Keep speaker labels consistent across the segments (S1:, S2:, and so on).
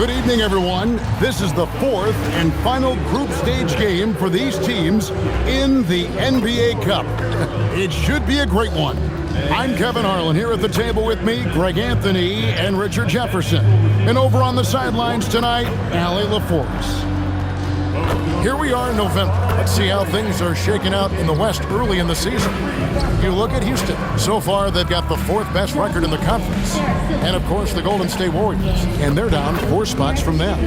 S1: Good evening, everyone. This is the fourth and final group stage game for these teams in the NBA Cup. It should be a great one. I'm Kevin Harlan. Here at the table with me, Greg Anthony and Richard Jefferson. And over on the sidelines tonight, Allie LaForce. Here we are in November. Let's see how things are shaking out in the West early in the season. You look at Houston. So far, they've got the fourth best record in the conference. And, of course, the Golden State Warriors. And they're down 4 spots from them.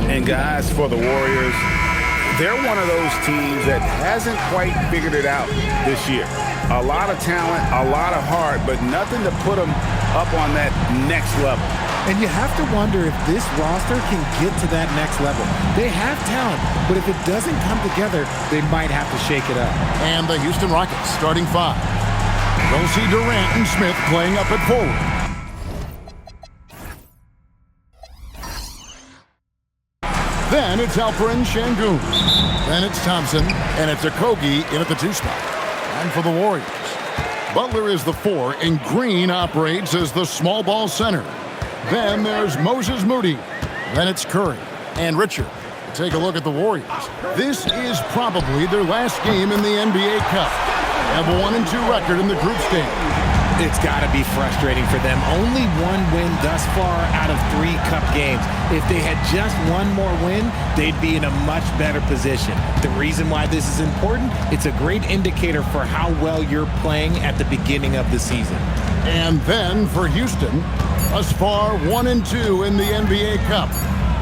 S2: And, guys, for the Warriors, they're one of those teams that hasn't quite figured it out this year. A lot of talent, a lot of heart, but nothing to put them up on that next level.
S3: And you have to wonder if this roster can get to that next level. They have talent, but if it doesn't come together, they might have to shake it up.
S1: And the Houston Rockets starting 5. We'll see Durant and Smith playing up at forward. Then it's Alperen Sengun. Then it's Thompson, and it's Okogie in at the 2 spot. And for the Warriors, Butler is the 4, and Green operates as the small ball center. Then there's Moses Moody. Then it's Curry. And Richard, take a look at the Warriors. This is probably their last game in the NBA Cup. They have a 1-2 record in the group stage.
S3: It's got to be frustrating for them. Only 1 win thus far out of 3 Cup games. If they had just 1 more win, they'd be in a much better position. The reason why this is important, it's a great indicator for how well you're playing at the beginning of the season.
S1: And then for Houston, thus far 1-2 in the NBA Cup.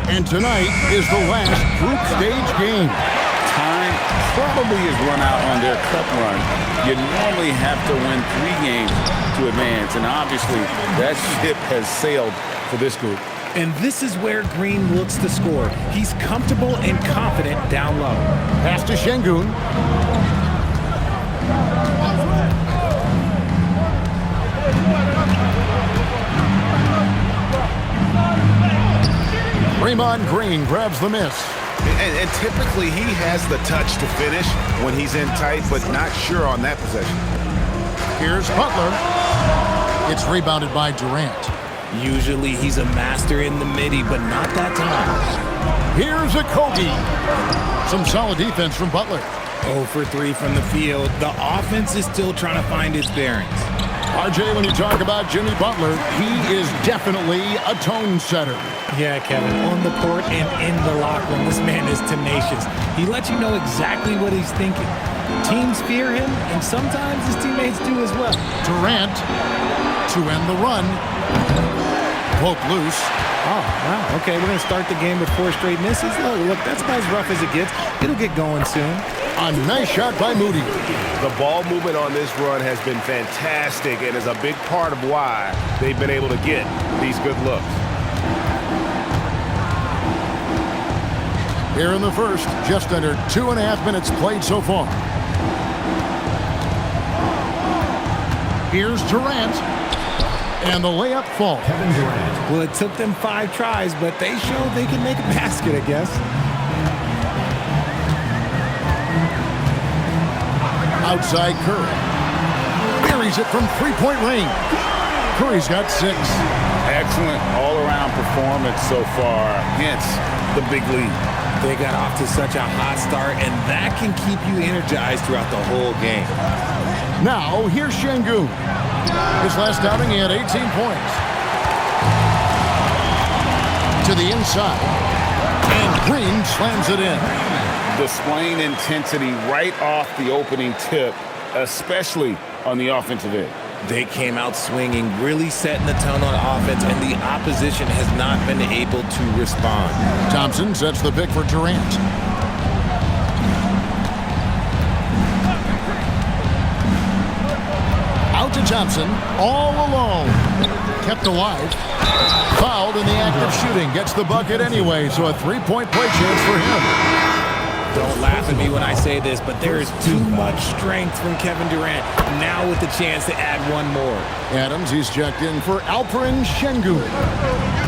S1: And tonight is the last group stage game.
S2: Time probably is run out on their cup run. You normally have to win 3 games to advance, and obviously that ship has sailed for this group.
S3: And this is where Green looks to score. He's comfortable and confident down low.
S1: Pass to Sengun. Draymond Green grabs the miss.
S2: And typically he has the touch to finish when he's in tight, but not sure on that possession.
S1: Here's Butler. It's rebounded by Durant.
S3: Usually he's a master in the midi, but not that time.
S1: Here's Okogie. Some solid defense from Butler.
S3: 0 for 3 from the field. The offense is still trying to find its bearings.
S1: RJ, when you talk about Jimmy Butler, he is definitely a tone setter.
S3: Yeah, Kevin, on the court and in the locker room, this man is tenacious. He lets you know exactly what he's thinking. Teams fear him, and sometimes his teammates do as well.
S1: Durant to end the run. Poke loose.
S3: Oh, wow. Okay, we're going to start the game with 4 straight misses. Oh, look, that's about as rough as it gets. It'll get going soon.
S1: A nice shot by Moody.
S4: The ball movement on this run has been fantastic and is a big part of why they've been able to get these good looks.
S1: Here in the first, just under 2.5 minutes played so far. Here's Durant. And the layup falls.
S3: Kevin Durant. Well, it took them 5 tries, but they showed they can make a basket, I guess.
S1: Outside Curry. Buries it from 3-point range. Curry's got 6.
S2: Excellent all-around performance so far, hence the big lead.
S3: They got off to such a hot start, and that can keep you energized throughout the whole game.
S1: Now, here's Sengun. His last outing, he had 18 points. To the inside. And Green slams it in.
S2: Displaying intensity right off the opening tip, especially on the offensive end.
S3: They came out swinging, really setting the tone on offense, and the opposition has not been able to respond.
S1: Thompson sets the pick for Durant. Out to Thompson, all alone. Kept alive. Fouled in the act of shooting. Gets the bucket anyway, so a 3-point play chance for him.
S3: Don't laugh at me when I say this, but there is too much strength from Kevin Durant. Now with the chance to add 1 more.
S1: Adams, he's checked in for Alperen Sengun.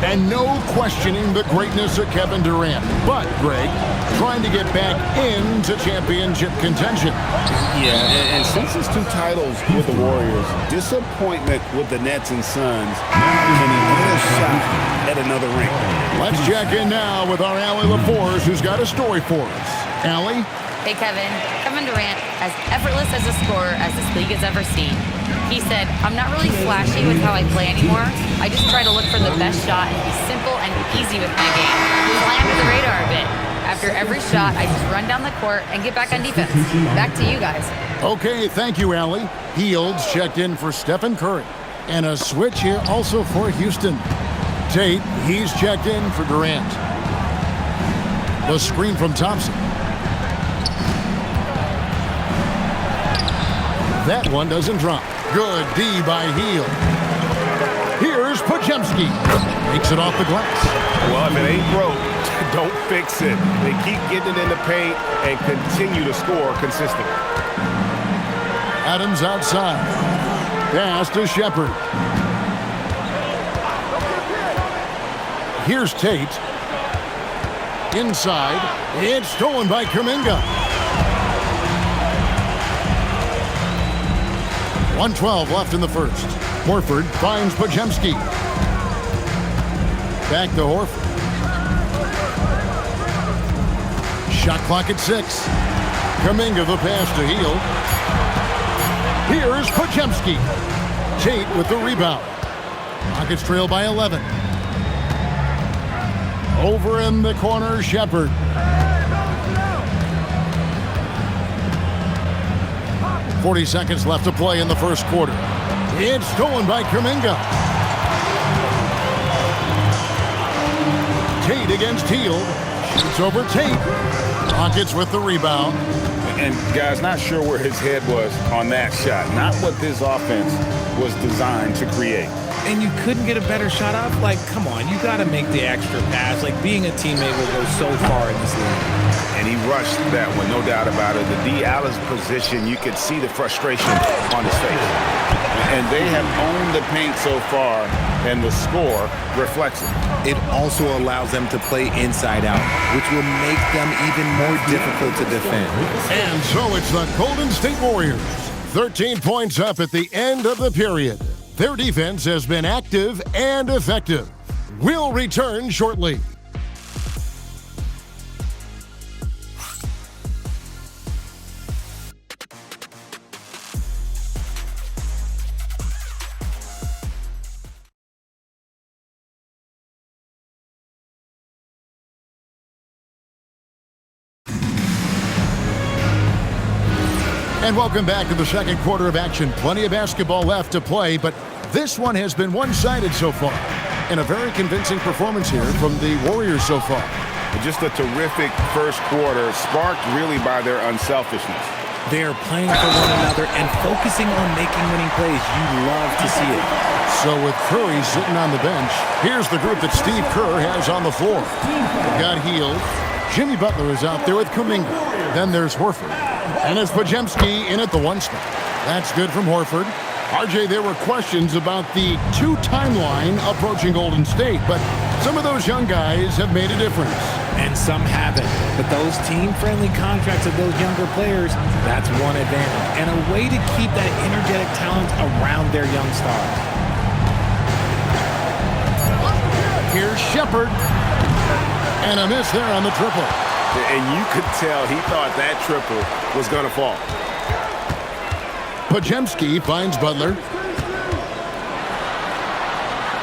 S1: And no questioning the greatness of Kevin Durant. But, Greg, trying to get back into championship contention.
S2: Yeah, and since his 2 titles with the Warriors, disappointment with the Nets and Suns, can he hit a shot at another ring.
S1: Let's check in now with our Allie LaForce, who's got a story for us. Allie?
S5: Hey, Kevin. Kevin Durant, as effortless as a scorer as this league has ever seen. He said, I'm not really flashy with how I play anymore. I just try to look for the best shot and be simple and easy with my game. Fly under the radar a bit. After every shot, I just run down the court and get back on defense. Back to you guys.
S1: Okay, thank you, Allie. Fields checked in for Stephen Curry. And a switch here also for Houston. Tate, he's checked in for Durant. The screen from Thompson. That one doesn't drop. Good D by Hield. Here's Podziemski. Makes it off the glass.
S4: Well, if it ain't broke, don't fix it. They keep getting it in the paint and continue to score consistently.
S1: Adams outside. Pass to Shepard. Here's Tate. Inside. It's stolen by Kuminga. 1:12 left in the first. Horford finds Podziemski. Back to Horford. Shot clock at 6. Kuminga the pass to Hield. Here's Podziemski. Tate with the rebound. Rockets trail by 11. Over in the corner, Shepard. .40 seconds left to play in the first quarter. It's stolen by Kuminga. Tate against Hield. Shoots over Tate. Rockets with the rebound.
S2: And guys, not sure where his head was on that shot. Not what this offense was designed to create.
S3: And you couldn't get a better shot off? Like, come on, you got to make the extra pass. Like, being a teammate will go so far in this league.
S2: And he rushed that one, no doubt about it. The D. Allen's position, you could see the frustration on his face. And they have owned the paint so far, and the score reflects it.
S3: It also allows them to play inside out, which will make them even more difficult to defend.
S1: And so it's the Golden State Warriors. 13 points up at the end of the period. Their defense has been active and effective. We'll return shortly. And welcome back to the second quarter of action. Plenty of basketball left to play, but this one has been one-sided so far. And a very convincing performance here from the Warriors so far.
S2: Just a terrific first quarter, sparked really by their unselfishness.
S3: They are playing for one another and focusing on making winning plays. You love to see it.
S1: So with Curry sitting on the bench, here's the group that Steve Kerr has on the floor. They've got Hield. Jimmy Butler is out there with Kuminga. Then there's Horford. And it's Podziemski in at the one spot. That's good from Horford. RJ, there were questions about the two timeline approaching Golden State, but some of those young guys have made a difference.
S3: And some haven't. But those team-friendly contracts of those younger players, that's one advantage. And a way to keep that energetic talent around their young stars.
S1: Here's Shepard. And a miss there on the triple.
S4: And you could tell he thought that triple was going to fall.
S1: Podziemski finds Butler.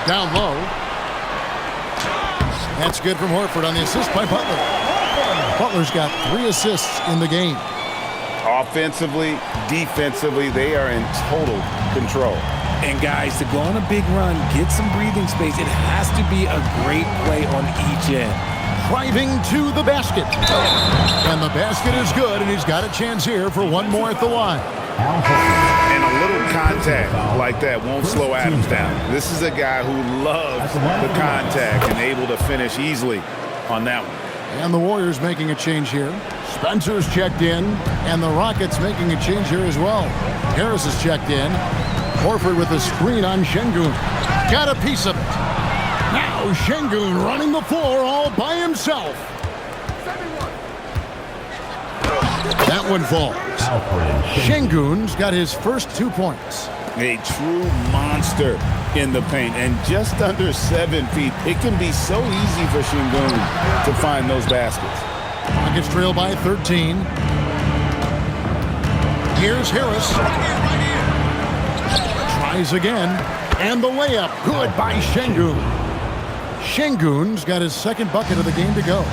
S1: Down low. That's good from Horford on the assist by Butler. Butler's got 3 assists in the game.
S2: Offensively, defensively, they are in total control.
S3: And guys, to go on a big run, get some breathing space, it has to be a great play on each end.
S1: Driving to the basket. And the basket is good, and he's got a chance here for one more at the line.
S2: And a little contact like that won't slow Adams down. This is a guy who loves the contact and able to finish easily on that one.
S1: And the Warriors making a change here. Spencer's checked in, and the Rockets making a change here as well. Harris is checked in. Horford with a screen on Şengün. Got a piece of it. Now Şengün running the floor all by himself. That one falls. Şengün's got his first 2 points.
S2: A true monster in the paint, and just under 7 feet. It can be so easy for Sengun to find those baskets.
S1: Rockets trail by 13. Here's Harris. Tries again. And the layup. Good by Sengun. Sengun's got his second bucket of the game to go.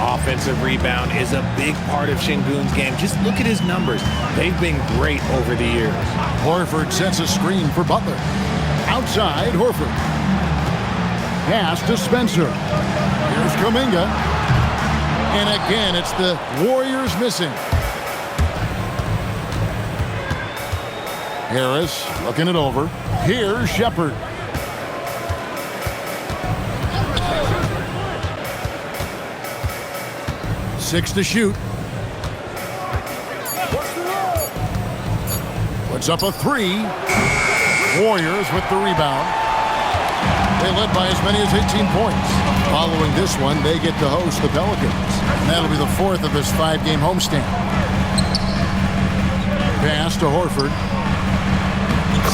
S3: Offensive rebound is a big part of Sengun's game. Just look at his numbers. They've been great over the years.
S1: Horford sets a screen for Butler. Outside, Horford. Pass to Spencer. Here's Kuminga. And again, it's the Warriors missing. Harris looking it over. Here's Shepherd. Six to shoot. Puts up a three. Warriors with the rebound. They led by as many as 18 points. Following this one, they get to host the Pelicans. And that'll be the fourth of this 5-game homestand. Pass to Horford.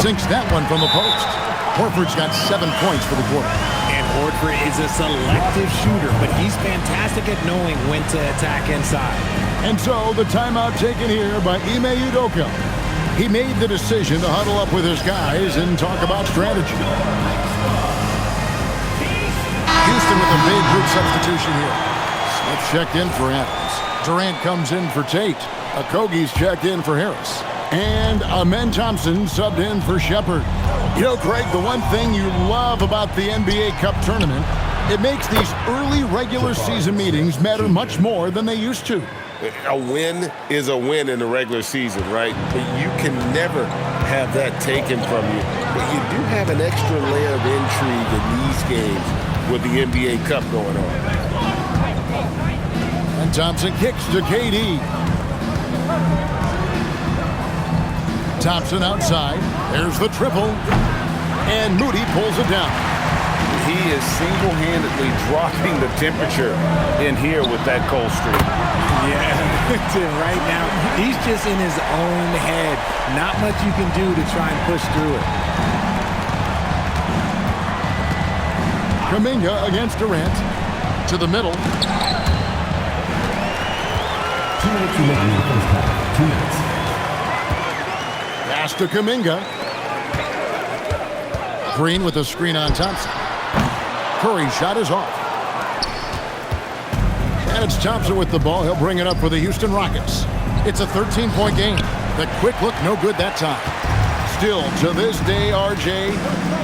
S1: Sinks that one from the post. Horford's got 7 points for the quarter.
S3: And Horford is a selective shooter, but he's fantastic at knowing when to attack inside.
S1: And so the timeout taken here by Ime Udoka. He made the decision to huddle up with his guys and talk about strategy. Houston with a big group substitution here. Smith checked in for Adams. Durant comes in for Tate. Okogie's checked in for Harris. And Amen Thompson subbed in for Shepherd. You know, Craig, the one thing you love about the NBA Cup tournament, it makes these early regular season meetings matter much more than they used to.
S4: A win is a win in the regular season, right? But you can never have that taken from you. But you do have an extra layer of intrigue in these games with the NBA Cup going on.
S1: And Thompson kicks to KD. Thompson outside. There's the triple. And Moody pulls it down.
S2: He is single-handedly dropping the temperature in here with that cold streak.
S3: Yeah, right now, he's just in his own head. Not much you can do to try and push through it.
S1: Kuminga against Durant. To the middle.
S6: 2 minutes remaining in the first half. 2 minutes.
S1: Pass to Kuminga. Green with a screen on Thompson. Curry's shot is off. And it's Thompson with the ball. He'll bring it up for the Houston Rockets. It's a 13-point game. The quick look no good that time. Still, to this day, RJ,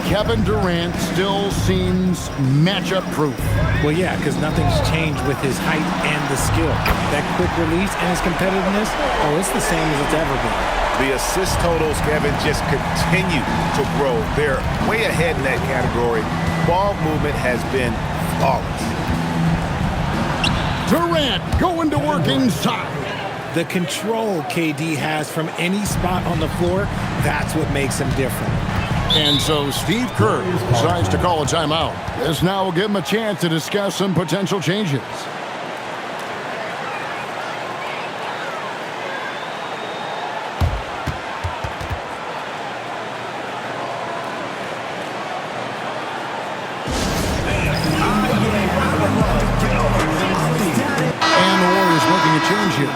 S1: Kevin Durant still seems matchup proof.
S3: Well, yeah, because nothing's changed with his height and the skill. That quick release and his competitiveness, oh, it's the same as it's ever been.
S4: The assist totals, Kevin, just continue to grow. They're way ahead in that category. Ball movement has been flawless.
S1: Durant going to work inside.
S3: The control KD has from any spot on the floor, that's what makes him different.
S1: And so Steve Kerr decides to call a timeout. This now will give him a chance to discuss some potential changes. And the Warriors making a change here.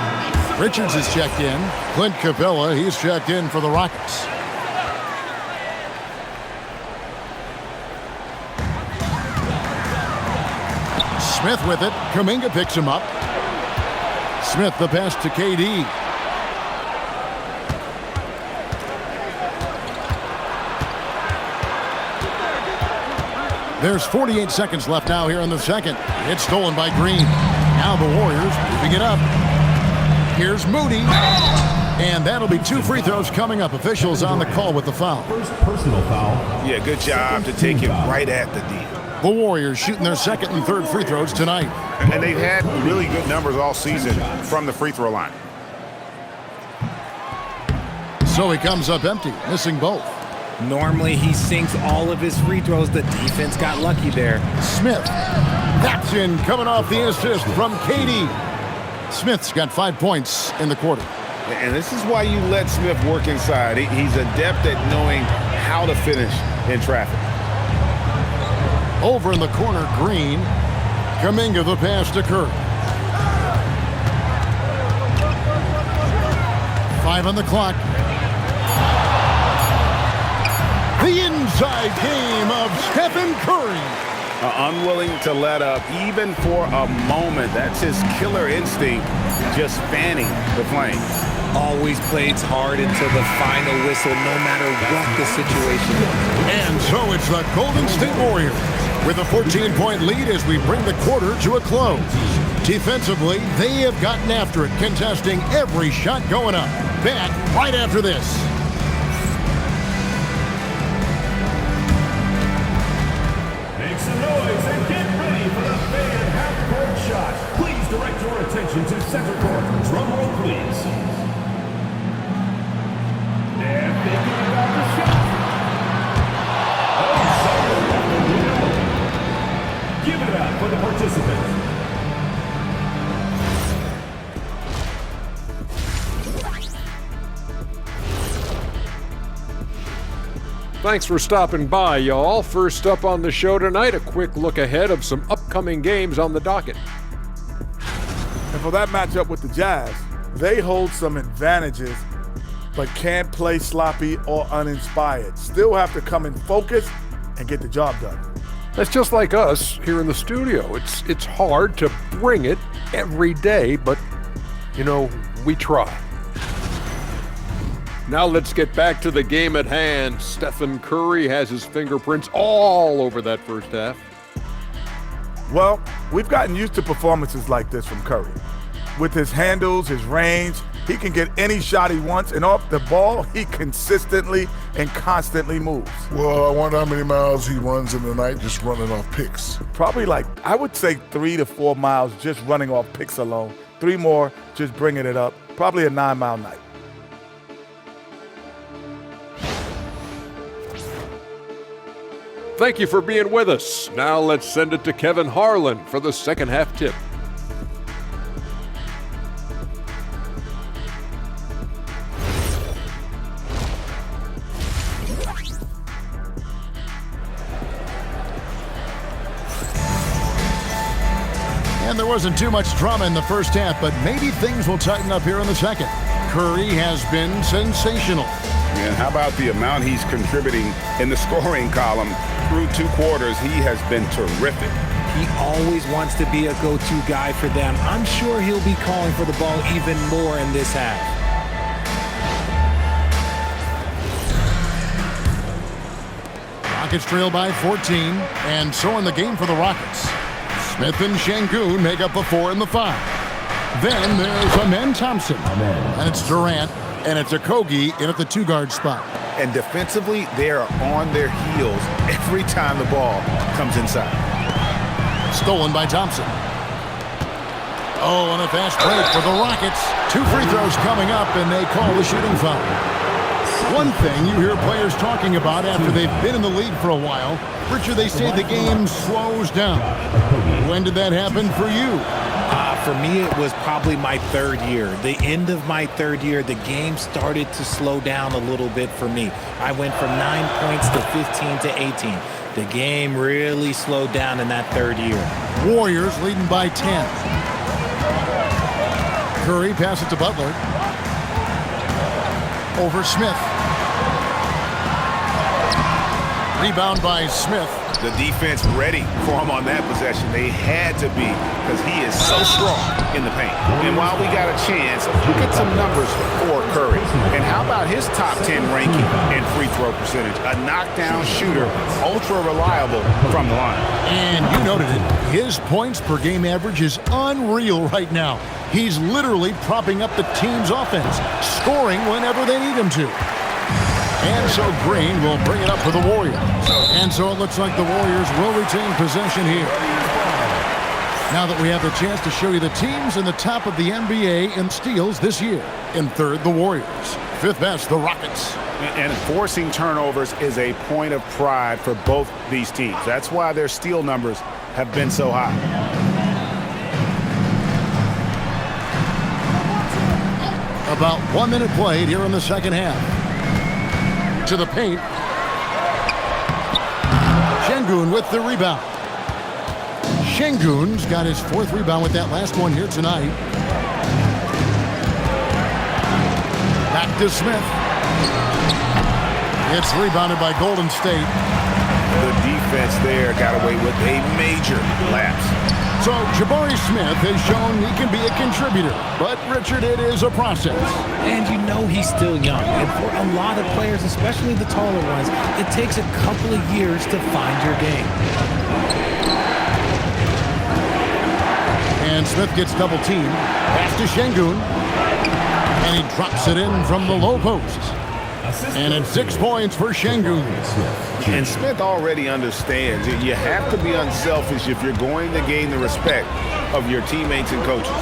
S1: Richards is checked in. Clint Capella, he's checked in for the Rockets. Smith with it. Kuminga picks him up. Smith the pass to KD. There's 48 seconds left now here in the second. It's stolen by Green. Now the Warriors moving it up. Here's Moody. And that'll be 2 free throws coming up. Officials on the call with the foul.
S6: First personal foul.
S4: Yeah, good job to take it right at the D.
S1: The Warriors shooting their second and third free throws tonight.
S2: And they've had really good numbers all season from the free throw line.
S1: So he comes up empty, missing both.
S3: Normally he sinks all of his free throws. The defense got lucky there.
S1: Smith. That's in, coming off the assist from KD. Smith's got 5 points in the quarter.
S2: And this is why you let Smith work inside. He's adept at knowing how to finish in traffic.
S1: Over in the corner, Green. Kuminga the pass to Curry. 5 on the clock. The inside game of Stephen Curry.
S2: Unwilling to let up even for a moment. That's his killer instinct, just fanning the flame.
S3: Always plays hard until the final whistle, no matter what the situation is.
S1: And so it's the Golden State Warriors with a 14-point lead as we bring the quarter to a close. Defensively, they have gotten after it, contesting every shot going up. Back right after this.
S6: Make some noise and get ready for the fan half-court shot. Please direct your attention to center court. Drum roll, please. And thinking about the shot. Oh, someone. Give it up for the participants.
S7: Thanks for stopping by, y'all. First up on the show tonight, a quick look ahead of some upcoming games on the docket.
S8: And for that matchup with the Jazz, they hold some advantages, but can't play sloppy or uninspired. Still have to come in focused and get the job done.
S7: That's just like us here in the studio. It's hard to bring it every day, but, you know, we try. Now let's get back to the game at hand. Stephen Curry has his fingerprints all over that first half.
S8: Well, we've gotten used to performances like this from Curry. With his handles, his range, he can get any shot he wants, and off the ball, he consistently and constantly moves.
S9: Well, I wonder how many miles he runs in the night just running off picks.
S8: Probably I would say 3 to 4 miles just running off picks alone. 3 more just bringing it up. Probably a 9-mile night.
S7: Thank you for being with us. Now let's send it to Kevin Harlan for the second half tip.
S1: And there wasn't too much drama in the first half, but maybe things will tighten up here in the second. Curry has been sensational.
S2: And how about the amount he's contributing in the scoring column? Through 2 quarters, he has been terrific.
S3: He always wants to be a go-to guy for them. I'm sure he'll be calling for the ball even more in this half.
S1: Rockets trail by 14, and so in the game for the Rockets. Smith and Şengün make up the 4 and the 5. Then there's Amen Thompson, and it's Durant, and it's Okogie in at the 2-guard spot.
S2: And defensively, they are on their heels every time the ball comes inside.
S1: Stolen by Thompson. Oh, and a fast break for the Rockets. 2 free throws coming up, and they call the shooting foul. One thing you hear players talking about after they've been in the league for a while, Richard, they say the game slows down. When did that happen for you?
S3: For me, it was probably my 3rd year. The end of my 3rd year, the game started to slow down a little bit for me. I went from 9 points to 15 to 18. The game really slowed down in that 3rd year.
S1: Warriors leading by 10. Curry passes it to Butler. Over Smith. Rebound by Smith.
S2: The defense ready for him on that possession. They had to be, because he is so strong in the paint. And while we got a chance, look at some numbers for Curry. And how about his top 10 ranking in free throw percentage? A knockdown shooter, ultra reliable from the line.
S1: And you noted it. His points per game average is unreal right now. He's literally propping up the team's offense, scoring whenever they need him to. And so Green will bring it up for the Warriors. And so it looks like the Warriors will retain possession here. Now that we have the chance to show you the teams in the top of the NBA in steals this year. In 3rd, the Warriors. 5th best, the Rockets.
S2: And forcing turnovers is a point of pride for both these teams. That's why their steal numbers have been so high.
S1: About 1 minute played here in the second half. To the paint. Şengün with the rebound. Şengün's got his 4th rebound with that last one here tonight. Back to Smith. It's rebounded by Golden State.
S2: The defense there got away with a major lapse.
S1: So Jabari Smith has shown he can be a contributor, but Richard, it is a process.
S3: And you know he's still young. And for a lot of players, especially the taller ones, it takes a couple of years to find your game.
S1: And Smith gets double teamed. Pass to Şengün. And he drops it in from the low post. And it's 6 points for Şengün.
S2: And Smith already understands that you have to be unselfish if you're going to gain the respect of your teammates and coaches.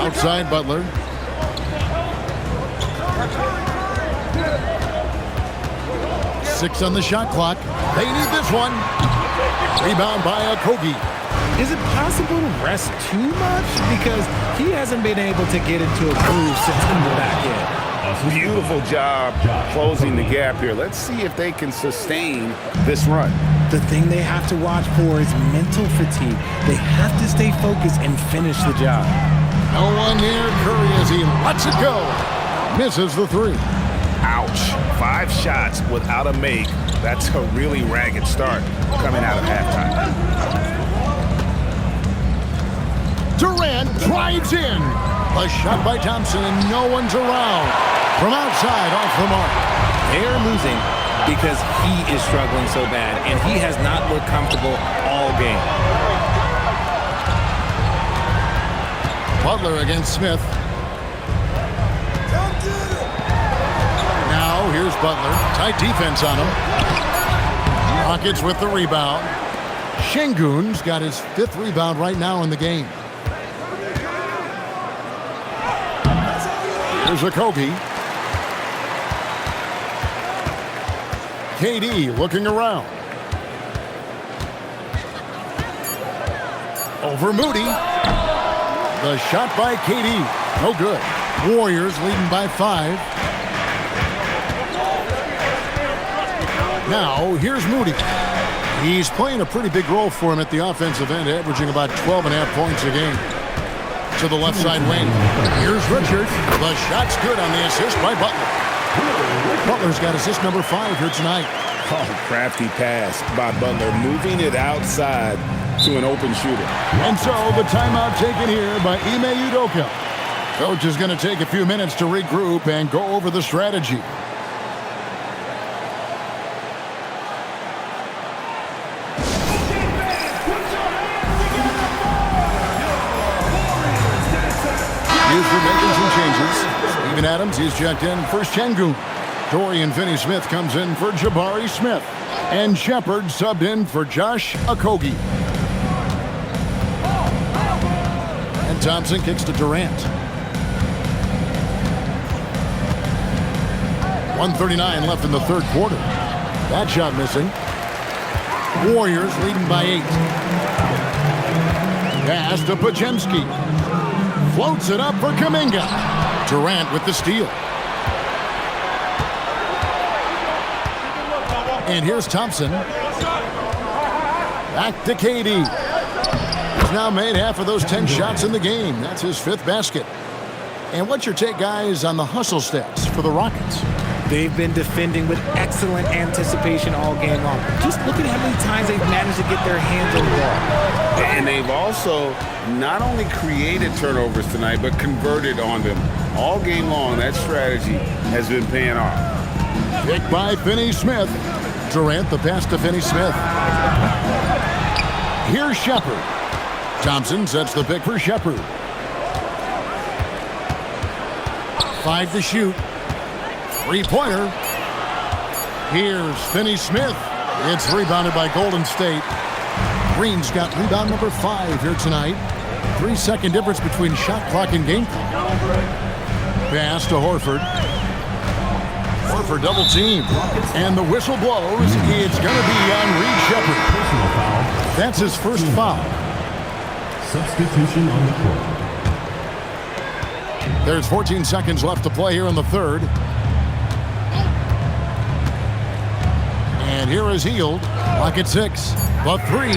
S1: Outside Butler. Six on the shot clock. They need this one. Rebound by Okogie.
S3: Is it possible to rest too much? Because he hasn't been able to get into a groove since in the back end.
S2: Beautiful job closing the gap here. Let's see if they can sustain this run.
S3: The thing they have to watch for is mental fatigue. They have to stay focused and finish the job.
S1: No one near Curry as he lets it go. Misses the 3.
S2: Ouch. 5 shots without a make. That's a really ragged start coming out of halftime.
S1: Durant drives in. A shot by Thompson and no one's around. From outside, off the mark.
S3: They're losing because he is struggling so bad, and he has not looked comfortable all game.
S1: Butler against Smith. Now here's Butler. Tight defense on him. Rockets with the rebound. Şengün's got his 5th rebound right now in the game. Here's Okogie. KD looking around. Over Moody. The shot by KD. No good. Warriors leading by 5. Now, here's Moody. He's playing a pretty big role for him at the offensive end, averaging about 12.5 points a game. To the left side wing. Here's Richard. The shot's good on the assist by Butler. Butler's got assist number 5 here tonight.
S2: Oh, crafty pass by Butler, moving it outside to an open shooter.
S1: And so the timeout taken here by Ime Udoka. Coach is going to take a few minutes to regroup and go over the strategy. For making some changes. Steven Adams, he's checked in for Şengün. Dorian Finney-Smith comes in for Jabari Smith. And Shepard subbed in for Josh Okogie. And Thompson kicks to Durant. 1:39 left in the 3rd quarter. That shot missing. Warriors leading by 8. Pass to Podziemski. Floats it up for Kuminga. Durant with the steal. And here's Thompson. Back to KD. He's now made half of those 10 shots in the game. That's his 5th basket. And what's your take, guys, on the hustle stats for the Rockets?
S3: They've been defending with excellent anticipation all game long. Just look at how many times they've managed to get their hands on the ball.
S2: And they've also not only created turnovers tonight, but converted on them. All game long, that strategy has been paying off.
S1: Pick by Finney-Smith. Durant, the pass to Finney-Smith. Here's Shepard. Thompson sets the pick for Shepard. 5 to shoot. 3-pointer. Here's Finney-Smith. It's rebounded by Golden State. Green's got rebound number 5 here tonight. 3-second difference between shot clock and game clock. Pass to Horford. Horford double team. And the whistle blows. It's going to be on Reed Shepard. That's his first foul.
S6: Substitution on the court.
S1: There's 14 seconds left to play here in the third. And here is Hield. Clock at 6. The 3.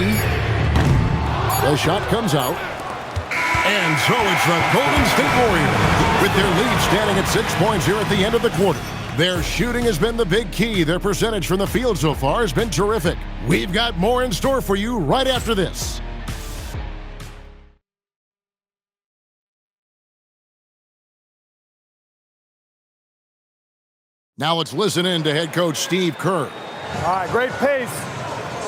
S1: The shot comes out. And so it's the Golden State Warriors with their lead standing at 6 points here at the end of the quarter. Their shooting has been the big key. Their percentage from the field so far has been terrific. We've got more in store for you right after this. Now let's listen in to head coach Steve Kerr.
S10: All right, great pace,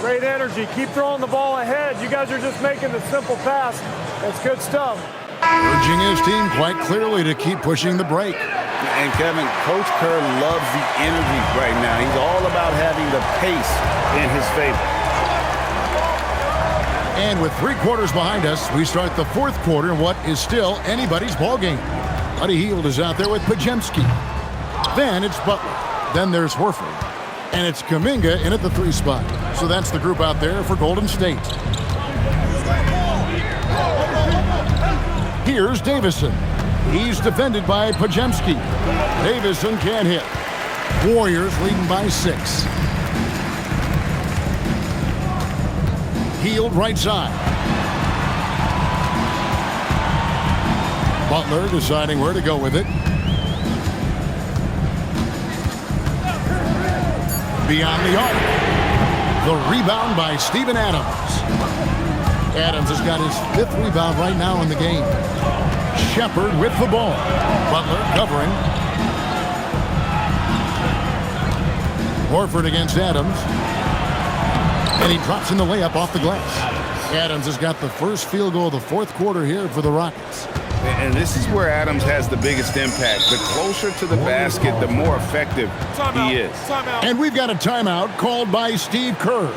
S10: great energy. Keep throwing the ball ahead. You guys are just making the simple pass. That's good stuff.
S1: Urging his team quite clearly to keep pushing the break.
S2: And Kevin, Coach Kerr loves the energy right now. He's all about having the pace in his favor.
S1: And with 3 quarters behind us, we start the fourth quarter in what is still anybody's ball game. Buddy Hield is out there with Podziemski. Then it's Butler. Then there's Horford. And it's Kuminga in at the 3 spot. So that's the group out there for Golden State. Here's Davison. He's defended by Podziemski. Davison can't hit. Warriors leading by 6. Hield right side. Butler deciding where to go with it. Beyond the arc. The rebound by Steven Adams. Adams has got his 5th rebound right now in the game. Shepherd with the ball. Butler covering. Horford against Adams. And he drops in the layup off the glass. Adams has got the first field goal of the fourth quarter here for the Rockets.
S2: And this is where Adams has the biggest impact. The closer to the basket, the more effective he is.
S1: And we've got a timeout called by Steve Kerr.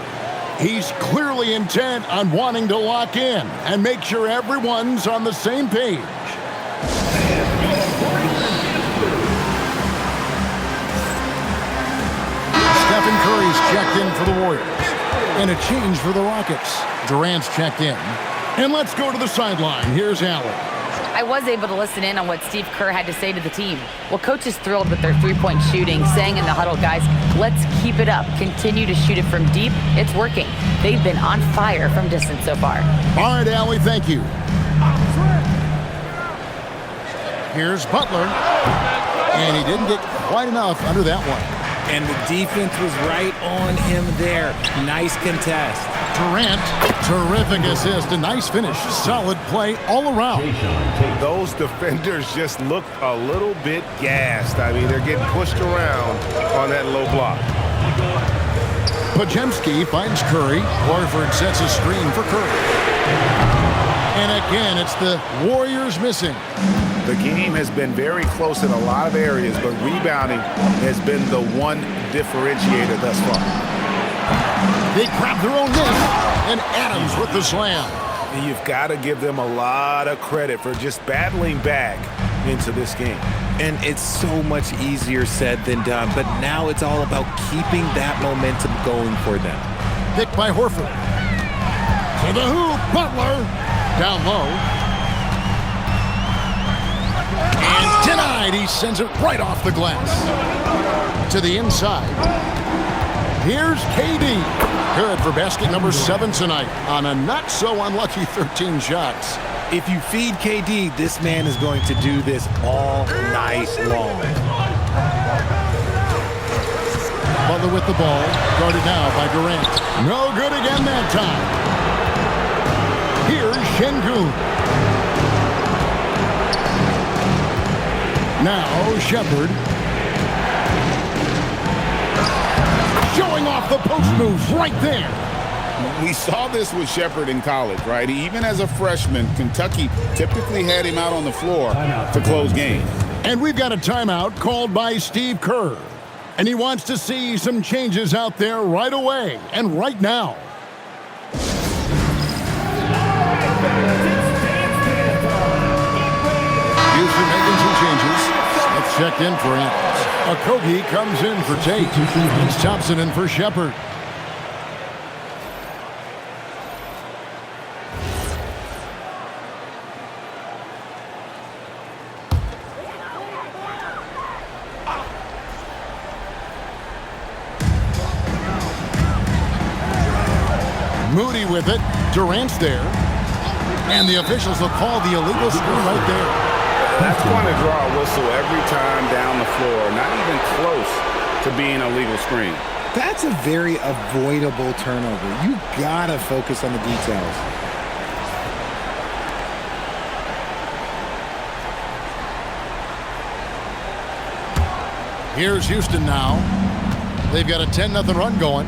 S1: He's clearly intent on wanting to lock in and make sure everyone's on the same page. Stephen Curry's checked in for the Warriors. And a change for the Rockets. Durant's checked in. And let's go to the sideline. Here's Allen.
S5: I was able to listen in on what Steve Kerr had to say to the team. Well, coach is thrilled with their 3-point shooting, saying in the huddle, guys, let's keep it up. Continue to shoot it from deep. It's working. They've been on fire from distance so far.
S1: All right, Allie, thank you. Here's Butler. And he didn't get quite enough under that one.
S3: And the defense was right on him there. Nice contest.
S1: Durant, terrific assist, a nice finish. Solid play all around.
S2: Those defenders just looked a little bit gassed. I mean, they're getting pushed around on that low block.
S1: Podziemski finds Curry. Horford sets a screen for Curry. And again, it's the Warriors missing.
S2: The game has been very close in a lot of areas, but rebounding has been the one differentiator thus far.
S1: They grab their own miss, and Adams with the slam.
S2: And you've got to give them a lot of credit for just battling back into this game.
S3: And it's so much easier said than done, but now it's all about keeping that momentum going for them.
S1: Picked by Horford. To the hoop, Butler. Down low. And denied. He sends it right off the glass. To the inside. Here's KD. Good for basket number 7 tonight on a not-so-unlucky 13 shots.
S3: If you feed KD, this man is going to do this all night long.
S1: Butler with the ball. Guarded now by Durant. No good again that time. Here's Şengün. Now Shepherd. Showing off the post moves right there.
S2: We saw this with Shepherd in college, right? Even as a freshman, Kentucky typically had him out on the floor to close games.
S1: And we've got a timeout called by Steve Kerr. And he wants to see some changes out there right away and right now. Houston making some changes. Smith checked in for Adams. Okogie comes in for Tate. It's Thompson in for Shepherd. Moody with it. Durant's there. And the officials will call the illegal screen right there.
S2: That's going to draw a whistle every time down the floor. Not even close to being a legal screen.
S3: That's a very avoidable turnover. You gotta focus on the details.
S1: Here's Houston now. They've got a 10-0 run going.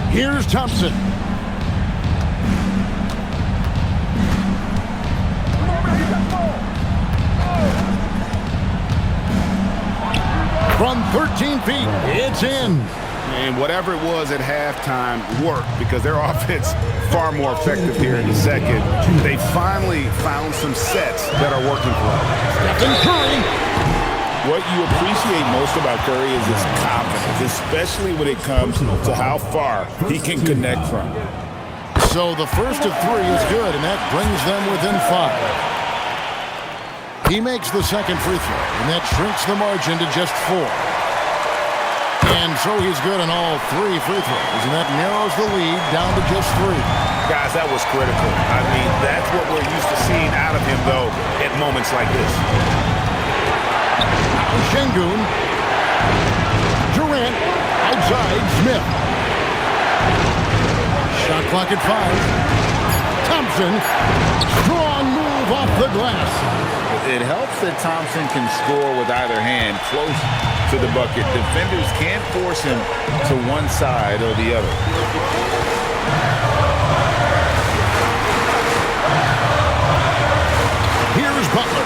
S1: Here's Thompson. From 13 feet, it's in.
S2: And whatever it was at halftime worked because their offense far more effective here in the second. They finally found some sets that are working for them.
S1: Stephen Curry.
S2: What you appreciate most about Curry is his confidence, especially when it comes to how far he can connect from.
S1: So the first of 3 is good, and that brings them within 5. He makes the second free throw, and that shrinks the margin to just 4. And so he's good on all 3 free throws, and that narrows the lead down to just 3.
S2: Guys, that was critical. I mean, that's what we're used to seeing out of him, though, at moments like this.
S1: Şengün. Durant outside Smith. Shot clock at 5. Thompson. Strong move off the glass.
S2: It helps that Thompson can score with either hand close to the bucket. Defenders can't force him to one side or the other.
S1: Here's Butler.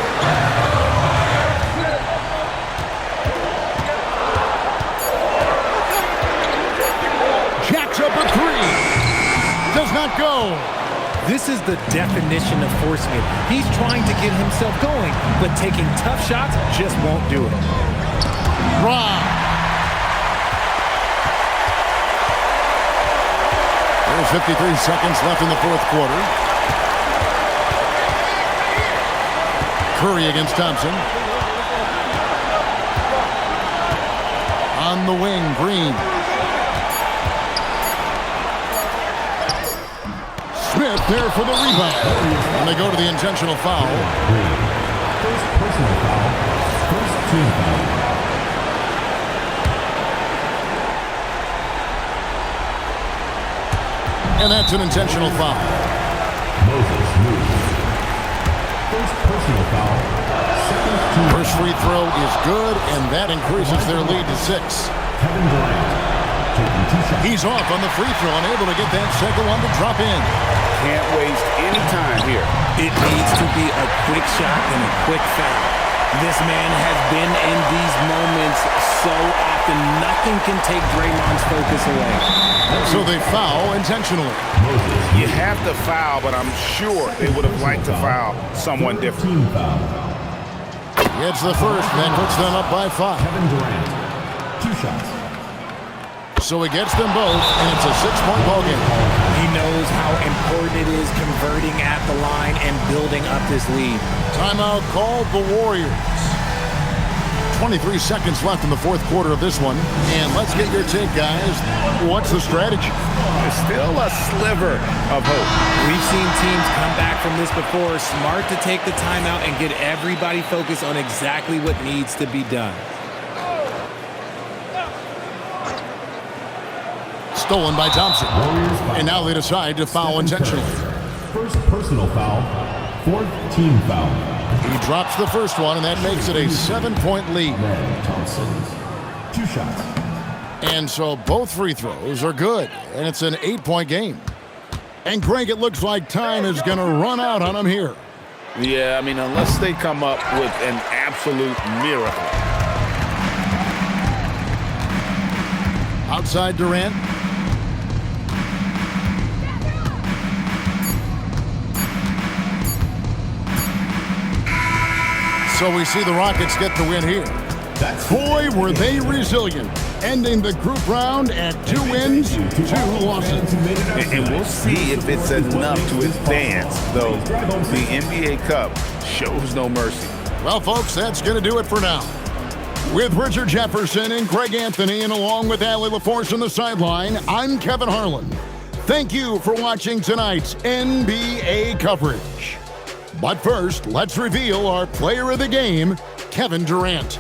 S1: Jacks up a 3. Does not go.
S3: This is the definition of forcing it. He's trying to get himself going, but taking tough shots just won't do it.
S1: Rob. There's 53 seconds left in the fourth quarter. Curry against Thompson. On the wing, Green. Smith there for the rebound. And they go to the intentional foul.
S6: First personal foul. First team foul.
S1: And that's an intentional foul.
S6: Moses moves. First personal foul. Second team.
S1: First free throw is good, and that increases their lead to 6.
S6: Kevin Durant. Taking 2 shots.
S1: He's off on the free throw and able to get that second one to drop in.
S2: Can't waste any time here.
S3: It needs to be a quick shot and a quick foul. This man has been in these moments so often. Nothing can take Draymond's focus away.
S1: So they foul intentionally.
S2: You have to foul, but I'm sure they would have liked to foul someone different.
S6: Team foul.
S1: It's the first, and that puts them up by 5.
S6: Kevin Durant. 2 shots.
S1: So he gets them both, and it's a 6-point ball game.
S3: He knows how important it is converting at the line and building up this lead.
S1: Timeout called the Warriors. 23 seconds left in the fourth quarter of this one. And let's get your take, guys. What's the strategy?
S2: There's still a sliver of hope.
S3: We've seen teams come back from this before. Smart to take the timeout and get everybody focused on exactly what needs to be done.
S1: Stolen by Thompson. And now they decide to foul intentionally.
S6: First personal foul. Fourth team foul.
S1: He drops the first one, and that makes it a 7-point lead.
S6: Thompson. 2 shots.
S1: And so both free throws are good, and it's an 8-point game. And Greg, it looks like time is going to run out on him here.
S2: Yeah, I mean, unless they come up with an absolute miracle.
S1: Outside Durant. So we see the Rockets get the win here. Boy, were they resilient, ending the group round at 2 wins, 2 losses.
S2: And we'll see if it's enough to advance, though the NBA Cup shows no mercy.
S1: Well, folks, that's going to do it for now. With Richard Jefferson and Greg Anthony, and along with Allie LaForce on the sideline, I'm Kevin Harlan. Thank you for watching tonight's NBA coverage. But first, let's reveal our player of the game, Kevin Durant.